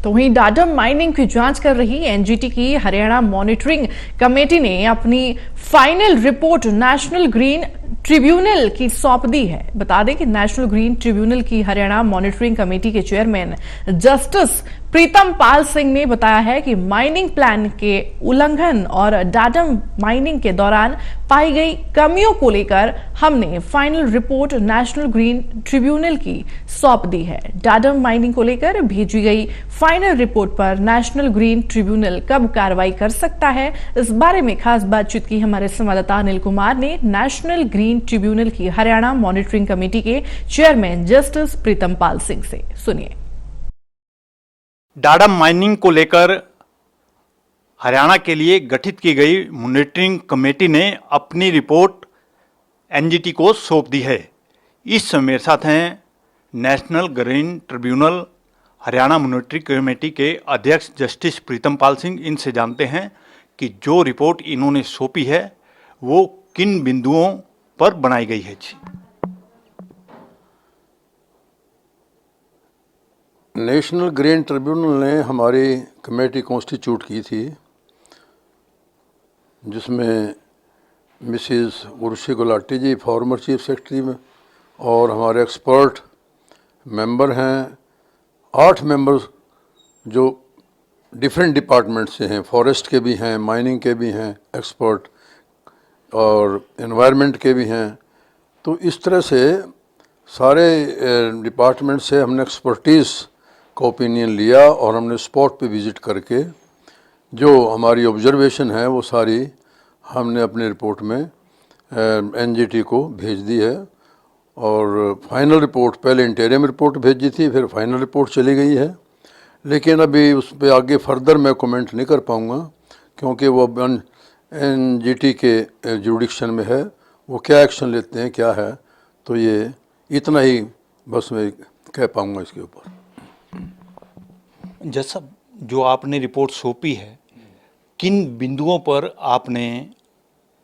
तो वहीं डाडम माइनिंग की जांच कर रही एनजीटी की हरियाणा मॉनिटरिंग कमेटी ने अपनी final report national green tribunal की सौंप दी है। बता दें कि नेशनल ग्रीन ट्रिब्यूनल की हरियाणा मॉनिटरिंग कमेटी के चेयरमैन जस्टिस प्रीतम पाल सिंह ने बताया है कि माइनिंग प्लान के उल्लंघन और डाडम माइनिंग के दौरान पाई गई कमियों को लेकर हमने final report national green tribunal की सौंप दी है। डाडम माइनिंग को लेकर भेजी गई फाइनल रिपोर्ट पर नेशनल ग्रीन ट्रिब्यूनल कब कार्रवाई कर सकता है, इस बारे में खास बातचीत की हमारे संवाददाता अनिल कुमार ने नेशनल ग्रीन ट्रिब्यूनल की हरियाणा मॉनिटरिंग कमेटी के चेयरमैन जस्टिस प्रीतम पाल सिंह से। सुनिए। डाडम माइनिंग को लेकर हरियाणा के लिए गठित की गई मॉनिटरिंग कमेटी ने अपनी रिपोर्ट एनजीटी को सौंप दी है। इस समय मेरे साथ हैं national green tribunal Haryana monitoring committee के अध्यक्ष जस्टिस प्रीतम पाल सिंह। इनसे जानते हैं कि जो रिपोर्ट इन्होंने सौंपी है वो किन बिंदुओं पर बनाई गई है। नेशनल ग्रीन ट्रिब्यूनल ने हमारी कमेटी कॉन्स्टिट्यूट की थी, जिसमें मिसिस उर्वशी गुलाटी जी फॉर्मर चीफ सेक्रेटरी में और हमारे एक्सपर्ट मेंबर हैं। 8 मेंबर्स जो डिफरेंट डिपार्टमेंट से हैं, फॉरेस्ट के भी हैं, माइनिंग के भी हैं एक्सपर्ट और एनवायरनमेंट के भी हैं। तो इस तरह से सारे डिपार्टमेंट से हमने एक्सपर्टीज़ का ओपिनियन लिया और हमने स्पॉट पे विज़िट करके जो हमारी ऑब्जर्वेशन है वो सारी हमने अपनी रिपोर्ट में एनजीटी को भेज दी है। और फाइनल रिपोर्ट पहले इंटरिम रिपोर्ट भेजी थी, फिर फाइनल रिपोर्ट चली गई है। लेकिन अभी उस पर आगे फर्दर मैं कमेंट नहीं कर पाऊँगा, क्योंकि वो एनजीटी के जुडिक्शन में है, वो क्या एक्शन लेते हैं क्या है। तो ये इतना ही बस मैं कह पाऊँगा इसके ऊपर। जैसा जो आपने रिपोर्ट सौंपी है, किन बिंदुओं पर आपने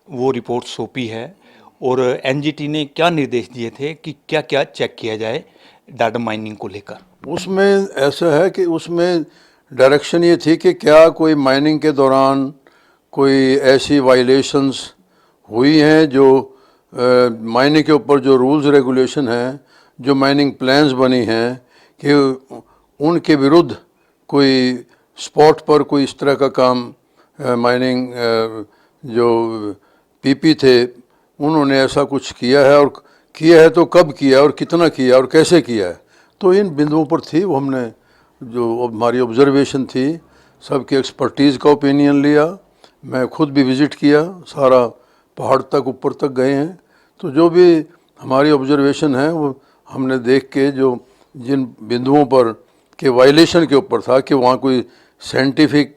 वो रिपोर्ट सौंपी है और एनजीटी ने क्या निर्देश दिए थे कि क्या क्या चेक किया जाए डाडम माइनिंग को लेकर? उसमें ऐसा है कि उसमें डायरेक्शन ये थी कि क्या कोई माइनिंग के दौरान कोई ऐसी वायलेशंस हुई हैं जो माइनिंग के ऊपर जो रूल्स रेगुलेशन हैं, जो माइनिंग प्लान्स बनी हैं, कि उनके विरुद्ध कोई स्पॉट पर कोई इस तरह का काम माइनिंग जो पीपी थे उन्होंने ऐसा कुछ किया है, और किया है तो कब किया और कितना किया और कैसे किया है। तो इन बिंदुओं पर थी वो हमने जो हमारी ऑब्जर्वेशन थी, सबकी एक्सपर्टीज़ का ओपिनियन लिया। मैं खुद भी विज़िट किया, सारा पहाड़ तक ऊपर तक गए हैं। तो जो भी हमारी ऑब्जर्वेशन है वो हमने देख के जो जिन बिंदुओं पर के वायलेशन के ऊपर था कि वहाँ कोई साइंटिफिक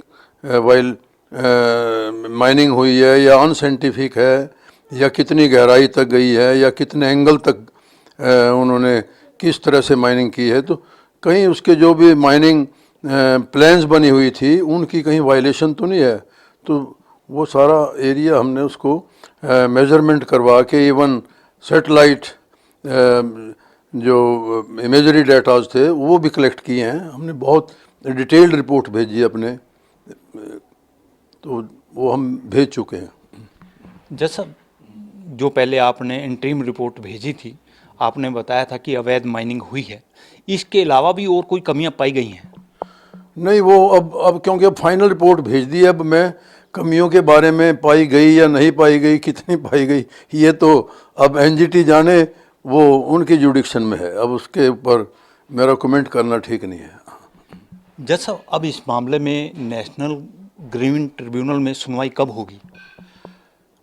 माइनिंग हुई है या अनसाइंटिफिक है, या कितनी गहराई तक गई है, या कितने एंगल तक उन्होंने किस तरह से माइनिंग की है, तो कहीं उसके जो भी माइनिंग प्लान्स बनी हुई थी उनकी कहीं वायलेशन तो नहीं है। तो वो सारा एरिया हमने उसको मेजरमेंट करवा के इवन सेटेलाइट जो इमेजरी डेटाज थे वो भी कलेक्ट किए हैं। हमने बहुत डिटेल्ड रिपोर्ट भेजी अपने, तो वो हम भेज चुके हैं। जैसा जो पहले आपने इंटरिम रिपोर्ट भेजी थी, आपने बताया था कि अवैध माइनिंग हुई है, इसके अलावा भी और कोई कमियां पाई गई हैं? नहीं, वो अब क्योंकि अब फाइनल रिपोर्ट भेज दी है, अब मैं कमियों के बारे में पाई गई या नहीं पाई गई, कितनी पाई गई, ये तो अब एनजीटी जाने, वो उनकी जुडिक्शन में है। अब उसके ऊपर मेरा कमेंट करना ठीक नहीं है। जैसा अब इस मामले में नेशनल ग्रीन ट्रिब्यूनल में सुनवाई कब होगी?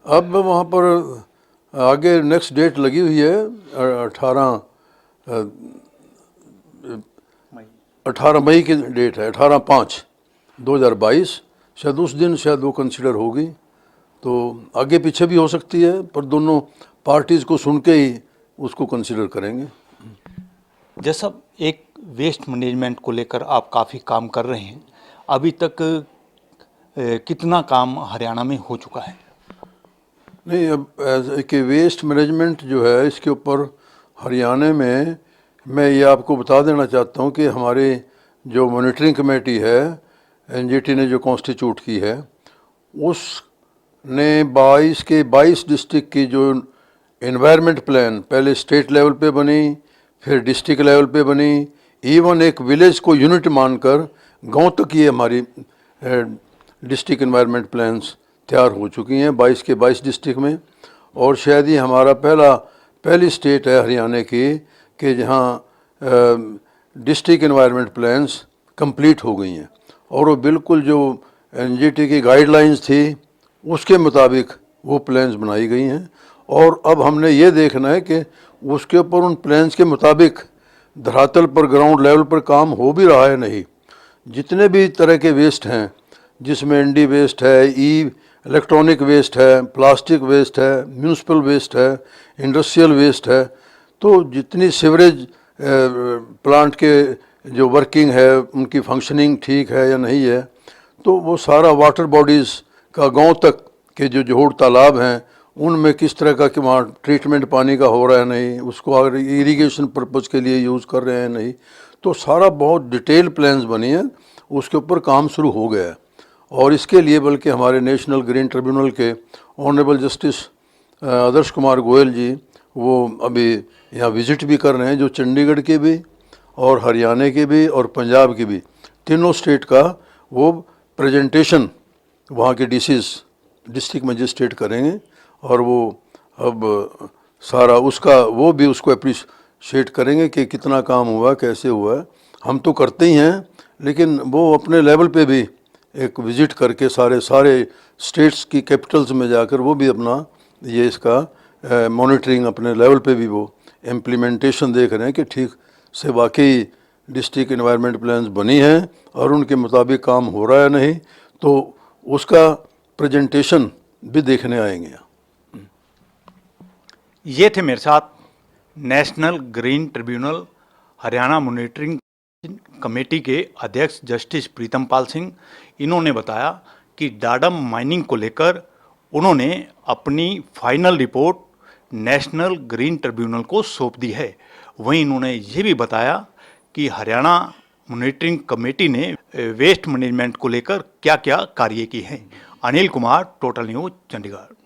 अब वहाँ पर आगे नेक्स्ट डेट लगी हुई है 18 मई की डेट है, 18/5/2022। शायद उस दिन शायद वो कंसिडर होगी, तो आगे पीछे भी हो सकती है, पर दोनों पार्टीज़ को सुन के ही उसको कंसिडर करेंगे। जैसा एक वेस्ट मैनेजमेंट को लेकर आप काफ़ी काम कर रहे हैं, अभी तक कितना काम हरियाणा में हो चुका है? नहीं, अब कि वेस्ट मैनेजमेंट जो है इसके ऊपर हरियाणा में मैं ये आपको बता देना चाहता हूँ कि हमारे जो मॉनिटरिंग कमेटी है एनजीटी ने जो कॉन्स्टिट्यूट की है, उसने 22 डिस्ट्रिक्ट की जो एनवायरनमेंट प्लान पहले स्टेट लेवल पे बनी, फिर डिस्ट्रिक्ट लेवल पे बनी, इवन एक विलेज को यूनिट मानकर गांव तक ये हमारी डिस्ट्रिक्ट एनवायरनमेंट प्लान्स तैयार हो चुकी हैं 22 के 22 डिस्ट्रिक्ट में। और शायद ही हमारा पहली स्टेट है हरियाणा की कि जहाँ डिस्ट्रिक्ट एनवायरनमेंट प्लान्स कंप्लीट हो गई हैं और वो बिल्कुल जो एनजीटी की गाइडलाइंस थी उसके मुताबिक वो प्लान्स बनाई गई हैं। और अब हमने ये देखना है कि उसके ऊपर उन प्लान्स के मुताबिक धरातल पर ग्राउंड लेवल पर काम हो भी रहा है नहीं। जितने भी तरह के वेस्ट हैं, जिसमें एनडी वेस्ट है, इलेक्ट्रॉनिक वेस्ट है, प्लास्टिक वेस्ट है, म्यूनिसिपल वेस्ट है, इंडस्ट्रियल वेस्ट है, तो जितनी सीवरेज प्लांट के जो वर्किंग है उनकी फंक्शनिंग ठीक है या नहीं है, तो वो सारा वाटर बॉडीज़ का गांव तक के जो जोड़ तालाब हैं उनमें किस तरह का कि वहाँ ट्रीटमेंट पानी का हो रहा है नहीं, उसको अगर इरिगेशन पर्पज़ के लिए यूज़ कर रहे हैं नहीं, तो सारा बहुत डिटेल प्लान्स बनी हैं, उसके ऊपर काम शुरू हो गया है। और इसके लिए बल्कि हमारे नेशनल ग्रीन ट्रिब्यूनल के ऑनरेबल जस्टिस आदर्श कुमार गोयल जी वो अभी यहाँ विज़िट भी कर रहे हैं, जो चंडीगढ़ के भी और हरियाणा के भी और पंजाब के भी तीनों स्टेट का वो प्रेजेंटेशन वहाँ के डीसीज डिस्ट्रिक्ट मजिस्ट्रेट करेंगे। और वो अब सारा उसका वो भी उसको अप्रिशिएट करेंगे कि कितना काम हुआ, कैसे हुआ है। हम तो करते ही हैं, लेकिन वो अपने लेवल पे भी एक विज़िट करके सारे स्टेट्स की कैपिटल्स में जाकर वो भी अपना ये इसका मॉनिटरिंग अपने लेवल पे भी वो इम्प्लीमेंटेशन देख रहे हैं कि ठीक से वाकई डिस्ट्रिक्ट एनवायरनमेंट प्लान्स बनी हैं और उनके मुताबिक काम हो रहा है नहीं, तो उसका प्रेजेंटेशन भी देखने आएंगे। ये थे मेरे साथ national green tribunal Haryana monitoring committee के अध्यक्ष जस्टिस प्रीतम पाल सिंह। इन्होंने बताया कि डाडम माइनिंग को लेकर उन्होंने अपनी final report national green tribunal को सौंप दी है। वहीं इन्होंने ये भी बताया कि हरियाणा मॉनिटरिंग कमेटी ने वेस्ट मैनेजमेंट को लेकर क्या क्या कार्य किए हैं। Anil Kumar, total news, Chandigarh.